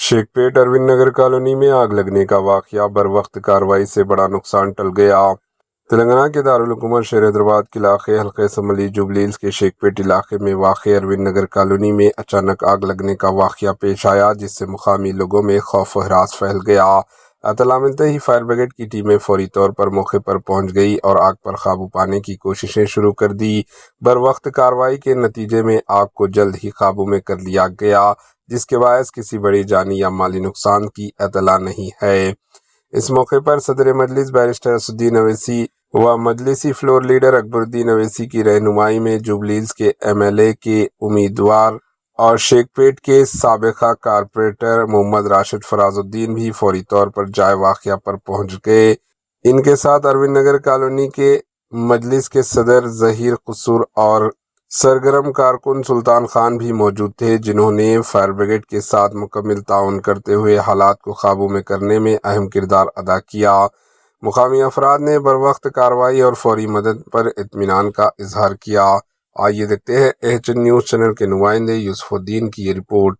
شیخ پیٹ Arvind Nagar colony میں آگ لگنے کا واقعہ، بروقت کارروائی سے بڑا نقصان ٹل گیا۔ تلنگانہ کے دارالحکومت شہر حیدرآباد کے علاقے حلقہ اسمبلی جوبلیز کے شیخ پیٹ علاقے میں واقع اروند نگر کالونی میں اچانک آگ لگنے کا واقعہ پیش آیا، جس سے مقامی لوگوں میں خوف و ہراس پھیل گیا۔ اطلاع ملتے ہی فائر بریگیڈ کی ٹیمیں فوری طور پر موقع پر پہنچ گئی اور آگ پر قابو پانے کی کوششیں شروع کر دی۔ بروقت کارروائی کے نتیجے میں آگ کو جلد ہی قابو میں کر لیا گیا، جس کے باعث کسی بڑی جانی یا مالی نقصان کی اطلاع نہیں ہے۔ اس موقع پر صدر مجلس بیرسٹر اسدالدین اویسی و مجلسی فلور لیڈر اکبر الدین اویسی کی رہنمائی میں جوبلیز کے MLA کے امیدوار اور شیخ پیٹ کے سابقہ کارپوریٹر محمد راشد فراز الدین بھی فوری طور پر جائے واقعہ پر پہنچ گئے۔ ان کے ساتھ اروند نگر کالونی کے مجلس کے صدر ظہیر قصور اور سرگرم کارکن سلطان خان بھی موجود تھے، جنہوں نے فائر بریگیڈ کے ساتھ مکمل تعاون کرتے ہوئے حالات کو قابو میں کرنے میں اہم کردار ادا کیا۔ مقامی افراد نے بروقت کارروائی اور فوری مدد پر اطمینان کا اظہار کیا۔ آئیے دیکھتے ہیں HN نیوز چینل کے نمائندے یوسف الدین کی یہ رپورٹ۔